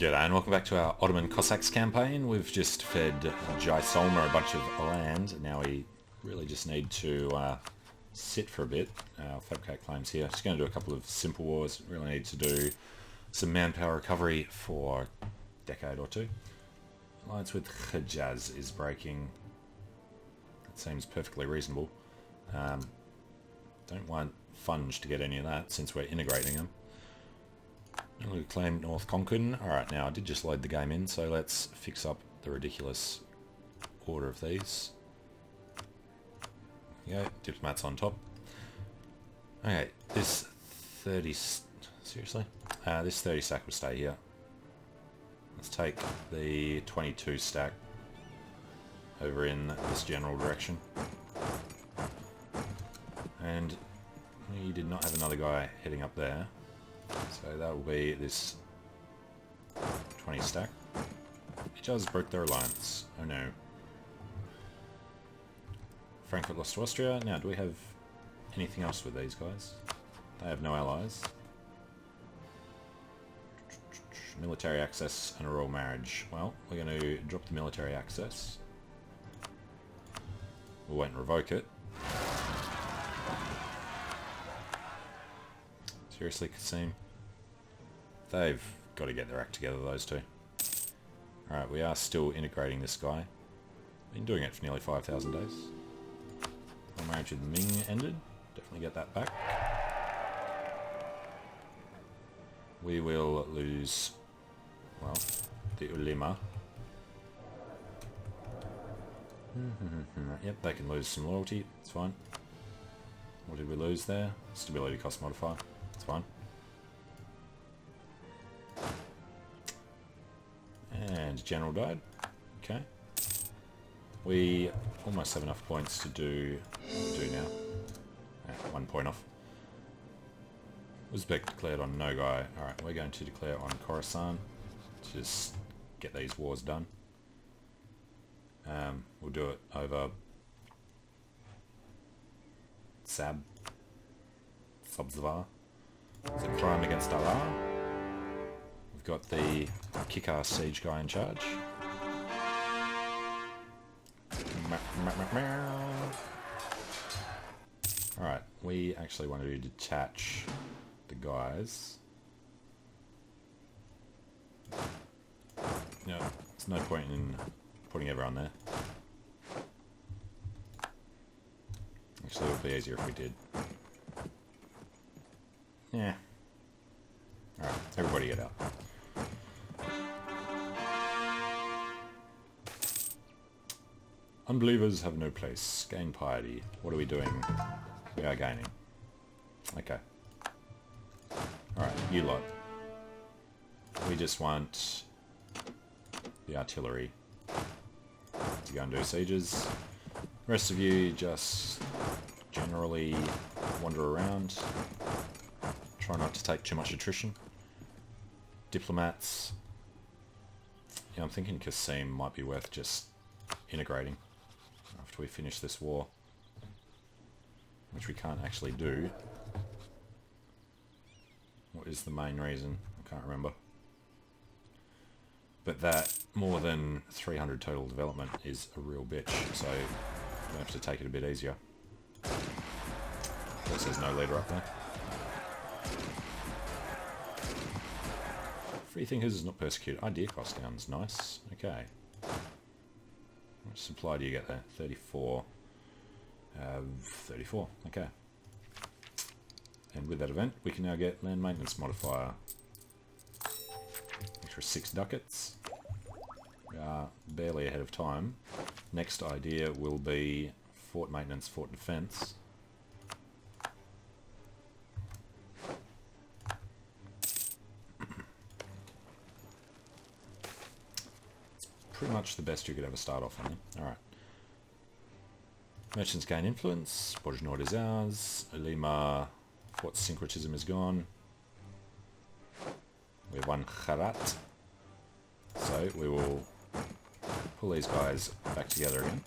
G'day and welcome back to our Ottoman Cossacks campaign. We've just fed Jaisalmer a bunch of land. Now we really just need to sit for a bit. Fabricate claims here. Just going to do a couple of simple wars. Really need to do some manpower recovery for a decade or two. Alliance with Hejaz is breaking. That seems perfectly reasonable. Don't want Funge to get any of that since we're integrating them. We claim North Konkan. Alright, now I did just load the game in, so let's fix up the ridiculous order of these. There you go, diplomats on top. Okay, this 30... seriously? This 30 stack will stay here. Let's take the 22 stack over in this general direction. And we did not have another guy heading up there. So that will be this 20 stack. It just broke their alliance. Oh no. Frankfurt lost to Austria. Now, do we have anything else with these guys? They have no allies. Military access and a royal marriage. Well, we're going to drop the military access. We won't revoke it. Seriously, Qasim? They've got to get their act together, those two. Alright, we are still integrating this guy. Been doing it for nearly 5,000 days. Our marriage with Ming ended. Definitely get that back. We will lose, well, the Ulema. Yep, they can lose some loyalty. It's fine. What did we lose there? Stability cost modifier. It's fine. And general died. Okay. We almost have enough points to do now. 1 point off. Uzbek declared on Nogai. Alright, we're going to declare on Khorasan to just get these wars done. We'll do it over Sabzvar. It's a crime against Allah. We've got the kick-ass siege guy in charge. Alright, we actually want to detach the guys. No, there's no point in putting everyone there. Actually, it would be easier if we did. Yeah. Alright, everybody get out. Unbelievers have no place. Gain piety. What are we doing? We are gaining. Okay. Alright, you lot. We just want the artillery to go and do sieges. The rest of you just generally wander around. Try not to take too much attrition. Diplomats. Yeah, I'm thinking Qasim might be worth just integrating after we finish this war. Which we can't actually do. What is the main reason? I can't remember. But that more than 300 total development is a real bitch, so we have to take it a bit easier. Of course, there's no leader up there. Free thinkers is not persecuted. Idea cost down is nice. Okay. What supply do you get there? 34. 34. Okay. And with that event, we can now get land maintenance modifier. Extra 6 ducats. We are barely ahead of time. Next idea will be fort maintenance, fort defense. Pretty much the best you could ever start off on. Alright. Merchants gain influence. Bojnord is ours. Ulema, Fort Syncretism is gone. We have one Kharat. So we will pull these guys back together again.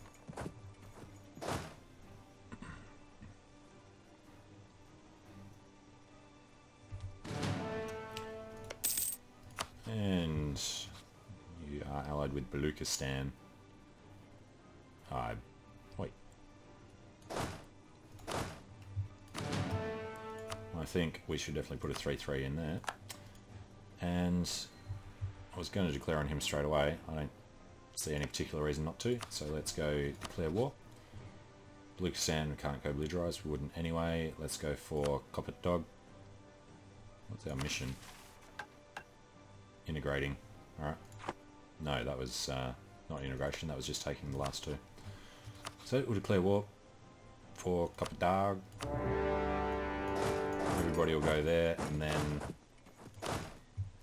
And and you are allied with Baluchistan. Wait. I think we should definitely put a 3-3 in there. And I was going to declare on him straight away. I don't see any particular reason not to, so let's go declare war. Baluchistan, we can't go belligerise, we wouldn't anyway. Let's go for Copper Dog. What's our mission? Integrating. Alright. No, that was not integration, that was just taking the last two. So we'll declare war for Copper Dog. Everybody will go there, and then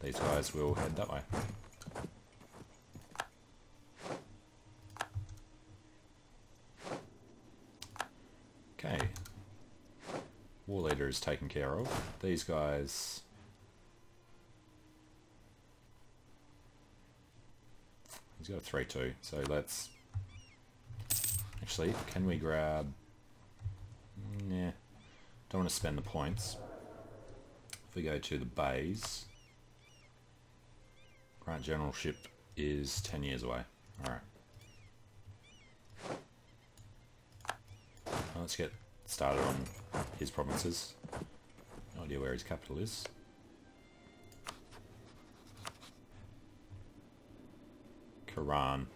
these guys will head that way. Okay. War leader is taken care of. These guys... He's got a 3-2, so let's... Actually, can we grab... Nah. Don't want to spend the points. If we go to the bays... Grant generalship is 10 years away. Alright. Let's get started on his provinces. No idea where his capital is. Quran.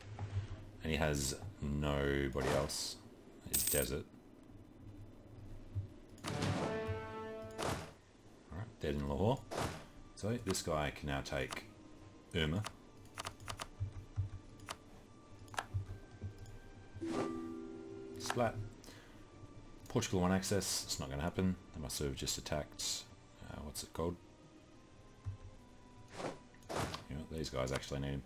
And he has nobody else. It's desert. Alright, dead in Lahore. So this guy can now take Urma. Splat. Portugal want access. It's not going to happen. They must have just attacked... what's it called? You know, these guys actually need him.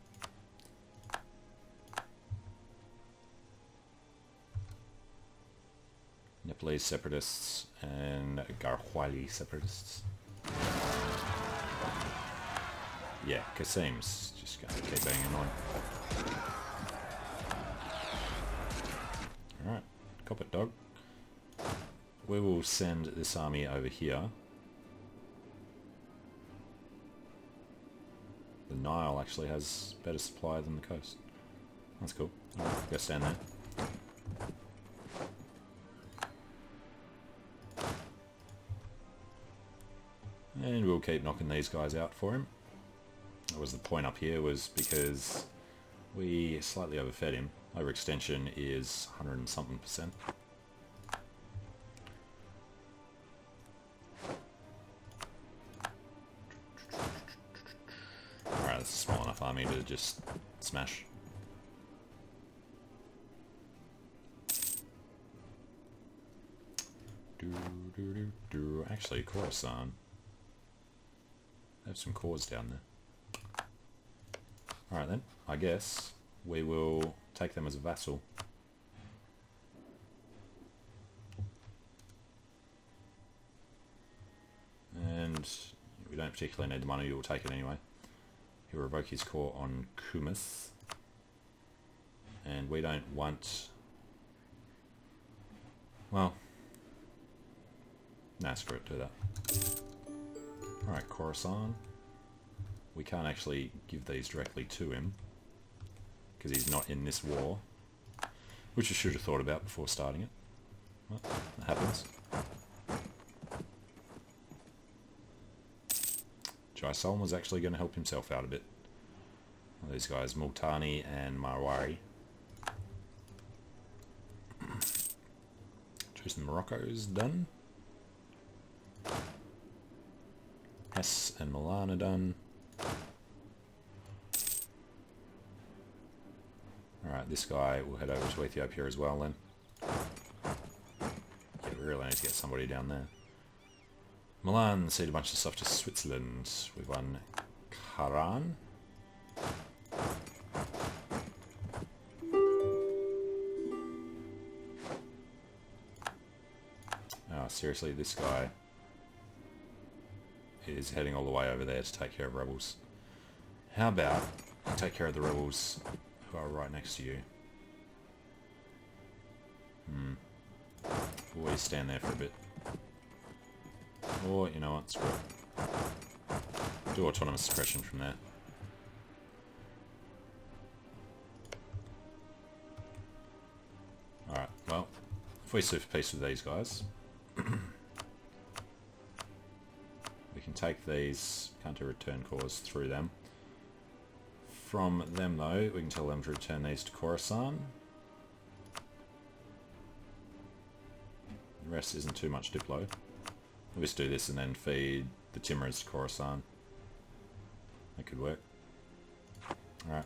Nepalese separatists and Garhwali separatists. Yeah, Qasim's just going to keep being annoying. Alright, cop it, dog. We will send this army over here. The Nile actually has better supply than the coast. That's cool. Alright, go stand there. And we'll keep knocking these guys out for him. That was the point up here, was because we slightly overfed him. Overextension is 100 and something%. Alright, that's a small enough army to just smash. Actually, Khorasan. They have some cores down there. Alright then, I guess we will take them as a vassal. And we don't particularly need the money, we'll take it anyway. He'll revoke his core on Kumis. And we don't want... Well... Nah, screw it, do that. Alright, Khorasan. We can't actually give these directly to him, because he's not in this war. Which I should have thought about before starting it. Well, that happens. Jaisalm was actually going to help himself out a bit. Well, these guys, Multani and Marwari. Truce in Morocco's done. Hess and Milan are done. Alright, this guy will head over to Ethiopia as well then. Yeah, we really need to get somebody down there. Milan cede a bunch of stuff to Switzerland. We've won Karan. Oh, seriously, this guy is heading all the way over there to take care of rebels. How about you take care of the rebels who are right next to you? Always stand there for a bit. Or, you know what, screw it. Do autonomous suppression from there. if we sue for peace with these guys, we can take these, can't do return cause through them. From them though, we can tell them to return these to Khorasan. The rest isn't too much Diplo. We'll just do this and then feed the Timurids to Khorasan. That could work. Alright.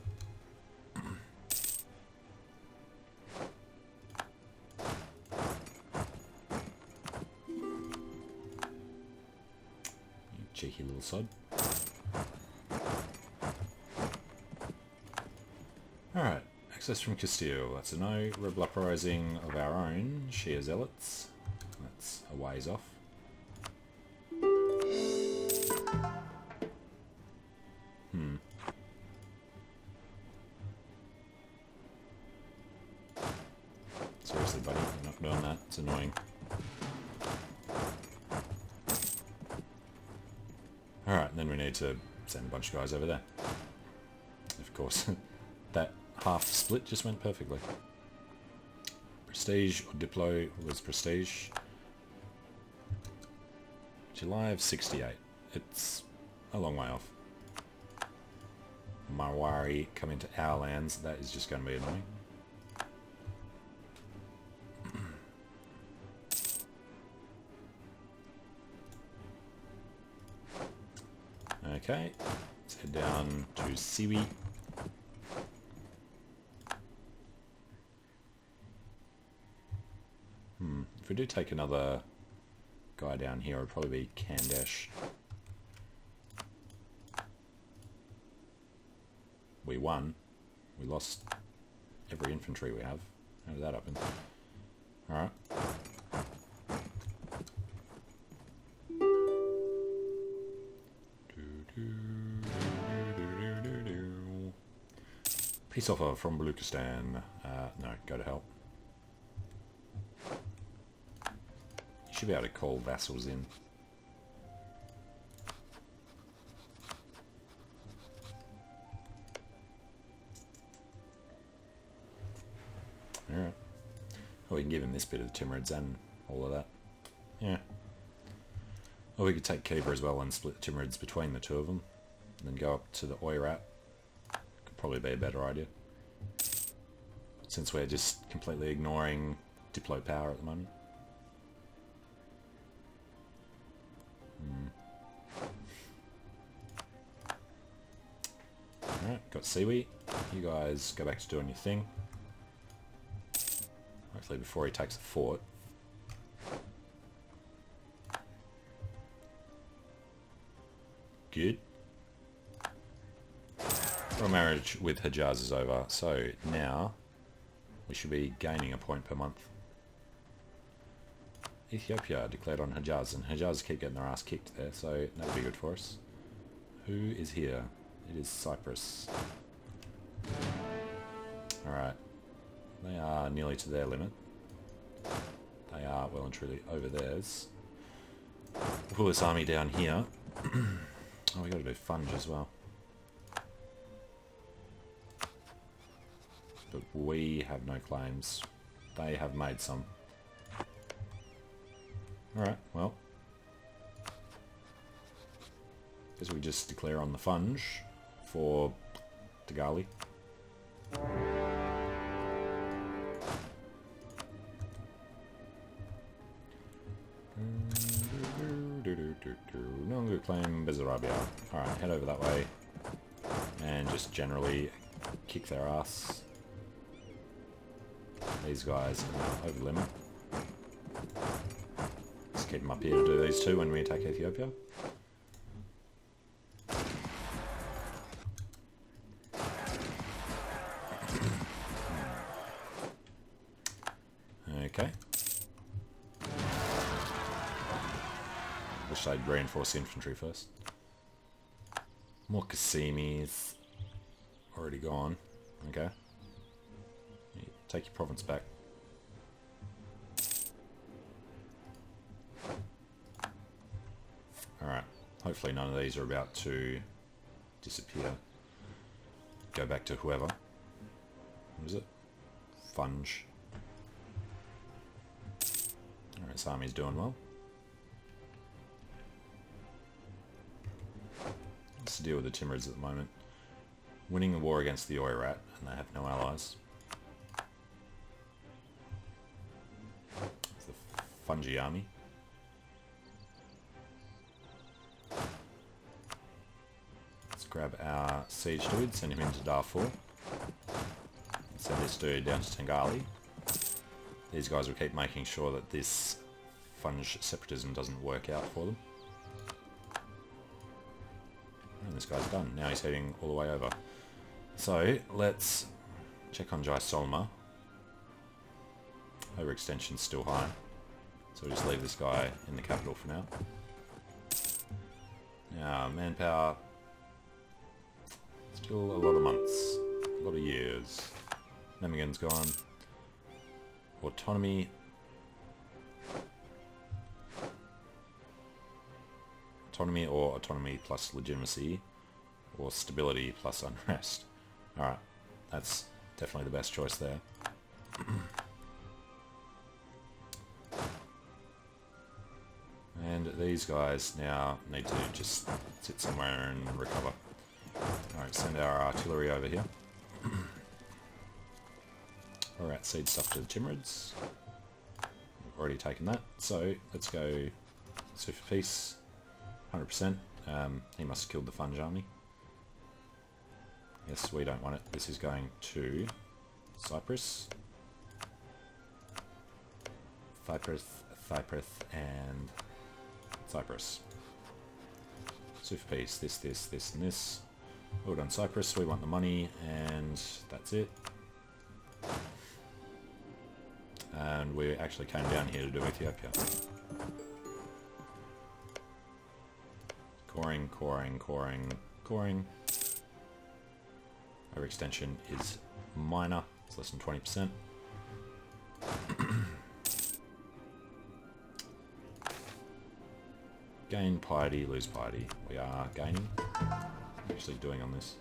You cheeky little sod. Alright, access from Castile. That's a no. Rebel uprising of our own, Shia Zealots. That's a ways off. Seriously, buddy, you're not doing that. It's annoying. Alright, then we need to send a bunch of guys over there. Of course, that half split just went perfectly. Prestige or Diplo was Prestige. July of 68. It's a long way off. Marwari coming to our lands, that is just going to be annoying. Okay, let's head down to Siwi. If we do take another guy down here, it would probably be Kandesh. We won. We lost every infantry we have. How did that happen? Alright. Peace offer from Baluchistan. No, go to hell. You should be able to call vassals in. Alright. Or we can give him this bit of the Timurids and all of that. Yeah. Or we could take Khiva as well and split the Timurids between the two of them. And then go up to the Oirat. Could probably be a better idea. Since we're just completely ignoring Diplo power at the moment. Alright, got Siwi. You guys go back to doing your thing. Hopefully before he takes the fort. Good. Our marriage with Hijaz is over, so now we should be gaining a point per month. Ethiopia declared on Hijaz, and Hijaz keep getting their ass kicked there, so that'll be good for us. Who is here? It is Cyprus. Alright. They are nearly to their limit. They are well and truly over theirs. We'll pull this army down here. Oh, we gotta do Funge as well. But we have no claims. They have made some. Alright, well. Guess we just declare on the Funge for Tagali. No longer claim Bessarabia. Alright, head over that way. And just generally kick their ass. These guys are now over limit. Just keep them up here to do these two when we attack Ethiopia. Okay. Wish I'd reinforce the infantry first. More Qasimis. Already gone. Okay. Take your province back. Alright. Hopefully none of these are about to disappear. Go back to whoever. What is it? Funge. This army's doing well. Let's deal with the Timurids at the moment. Winning the war against the Oirat, and they have no allies. It's the Fungi army. Let's grab our siege dude, send him into Darfur. Send this dude down to Tengali. These guys will keep making sure that this Funge separatism doesn't work out for them. And this guy's done. Now he's heading all the way over. So let's check on Jaisalmer. Overextension's still high. So we'll just leave this guy in the capital for now. Now, manpower. Still a lot of months. A lot of years. Nemigan's gone. Autonomy. Autonomy or autonomy plus legitimacy. Or stability plus unrest. Alright, that's definitely the best choice there. And these guys now need to just sit somewhere and recover. Alright, send our artillery over here. Alright, seed stuff to the Timurids. We've already taken that, so let's go sue for peace. 100%. He must have killed the Funge army. Yes, we don't want it. This is going to Cyprus. Cyprus, and Cyprus. Sue for peace. This, and this. Well done, Cyprus. We want the money, and that's it. And we actually came down here to do Ethiopia. Coring. Overextension is minor. It's less than 20%. Gain piety, lose piety. We are gaining. Actually doing on this.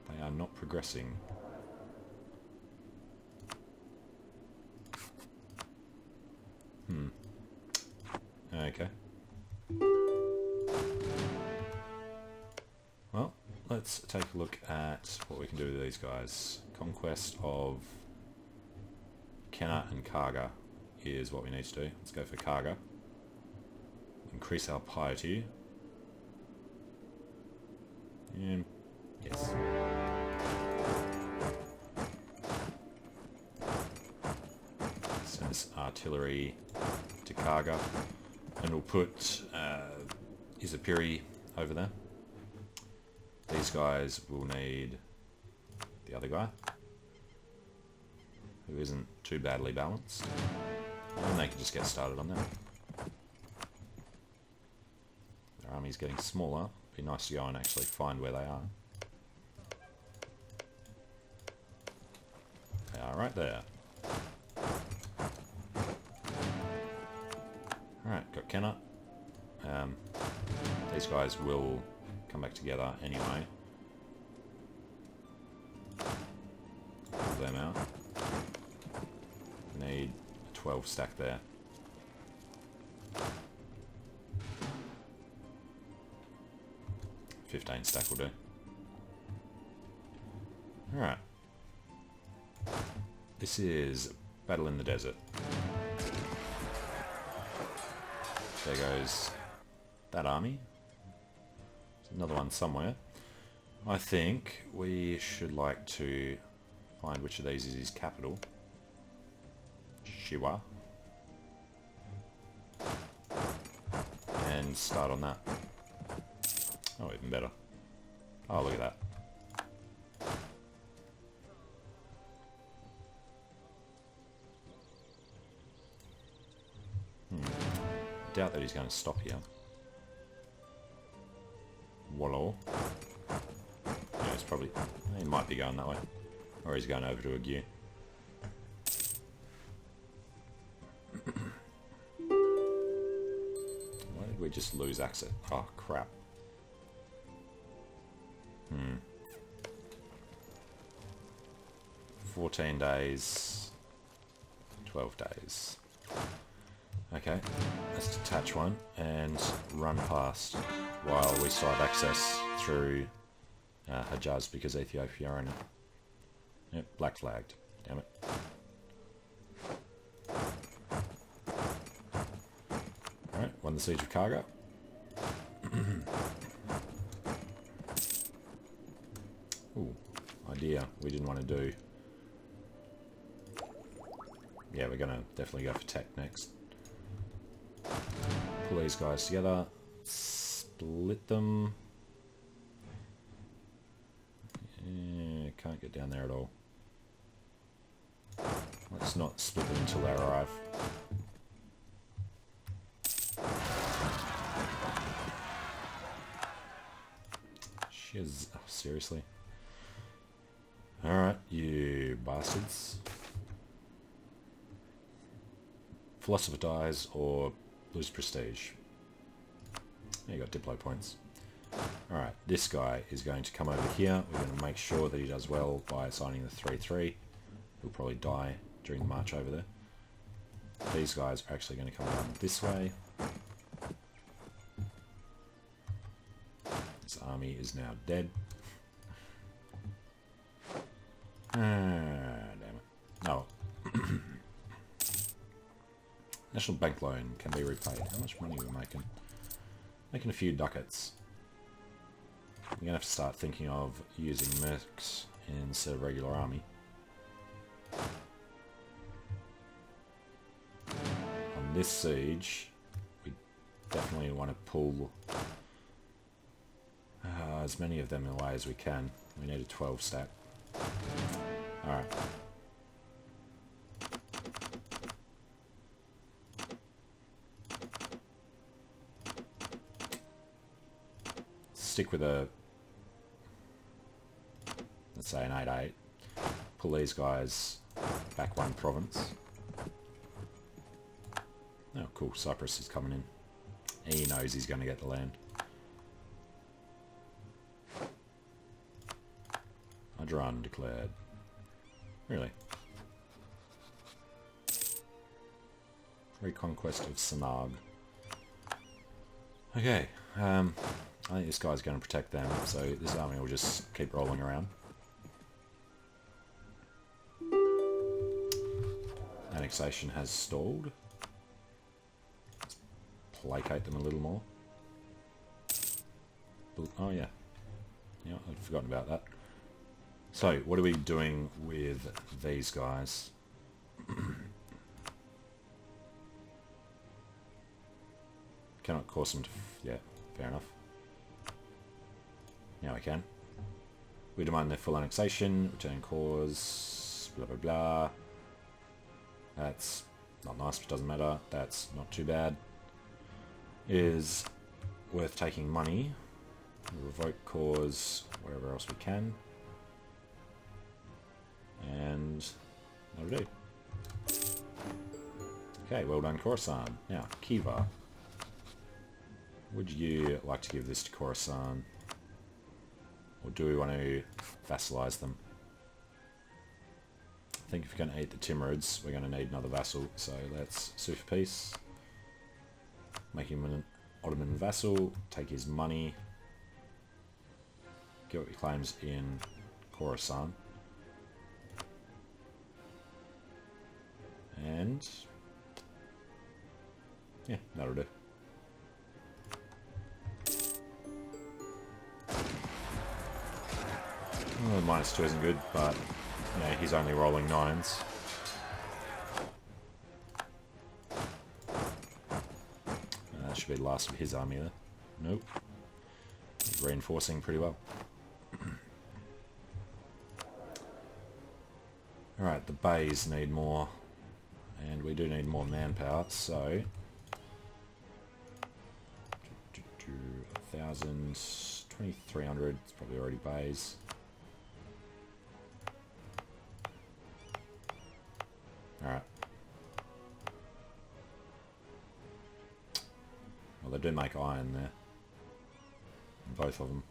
They are not progressing. Okay. Well, let's take a look at what we can do with these guys. Conquest of Kenna and Karga is what we need to do. Let's go for Karga. Increase our piety. Yes. Send this artillery to Karga. And we'll put Izapiri over there. These guys will need the other guy, who isn't too badly balanced. And they can just get started on that. Their army's getting smaller. Be nice to go and actually find where they are. They are right there. Alright, got Kenna. These guys will come back together anyway. Pull them out. Need a 12 stack there. $15 stack will do. Alright. This is Battle in the Desert. There goes that army. There's another one somewhere. I think we should like to find which of these is his capital. Shiwa. And start on that. Oh, even better. Oh, look at that. Doubt that he's going to stop here. Wallo. Yeah, it's probably... He might be going that way. Or he's going over to Agu. Why did we just lose access? Oh, crap. 14 days. 12 days. Okay, let's detach one and run past while we still have access through Hejaz because Ethiopia are in it. Yep, black flagged. Damn it. Alright, won the siege of Karga. Ooh, idea we didn't want to do. Yeah, we're gonna definitely go for tech next. Pull these guys together, split them. Yeah, can't get down there at all. Let's not split them until they arrive. Shiz, oh, seriously. Alright, you bastards. Philosopher dies or lose prestige. You got Diplo points. Alright, this guy is going to come over here. We're going to make sure that he does well by assigning the 3-3. He'll probably die during the march over there. These guys are actually going to come down this way. This army is now dead. Damn it. No. National bank loan can be repaid. How much money are we making? Making a few ducats. We're going to have to start thinking of using mercs instead of regular army. On this siege, we definitely want to pull as many of them away as we can. We need a 12 stack. Alright. Stick with a, let's say an 8-8. Pull these guys back one province. Oh cool, Cyprus is coming in. He knows he's going to get the land. Adran declared. Really? Reconquest of Sanag. Okay, I think this guy's going to protect them, so this army will just keep rolling around. Annexation has stalled. Let's placate them a little more. Oh yeah. Yeah, I'd forgotten about that. So, what are we doing with these guys? Cannot cause them to... yeah, fair enough. Now we can. We demand their full annexation, return cause, blah blah blah. That's not nice, but doesn't matter. That's not too bad. Is worth taking money. Revoke cause, wherever else we can. And that'll do. Okay, well done Khorasan. Now, Khiva. Would you like to give this to Khorasan? Or do we want to vassalize them? I think if we're going to eat the Timurids, we're going to need another vassal. So let's sue for peace. Make him an Ottoman vassal. Take his money. Get what he claims in Khorasan. And yeah, that'll do. Well, -2 isn't good, but yeah, he's only rolling 9s. That should be the last of his army there. Nope. He's reinforcing pretty well. Alright, the bays need more. And we do need more manpower, so 1,000, 2,300, it's probably already bays. Alright. Well, they do make iron there. Both of them.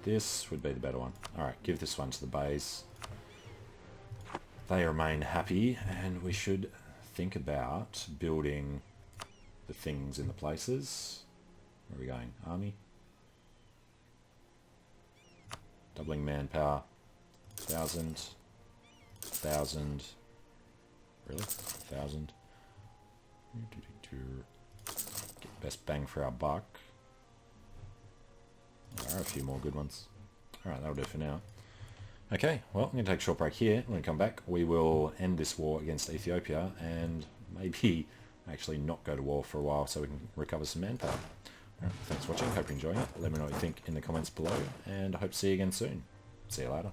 This would be the better one. Alright, give this one to the bays. They remain happy, and we should think about building the things in the places. Where are we going? Army? Doubling manpower. 1,000. 1,000. Really? 1,000. Get best bang for our buck. There are a few more good ones. Alright, that'll do for now. Okay, well, I'm going to take a short break here. When we come back, we will end this war against Ethiopia and maybe actually not go to war for a while so we can recover some manpower. Alright, thanks for watching. Hope you're enjoying it. Let me know what you think in the comments below, and I hope to see you again soon. See you later.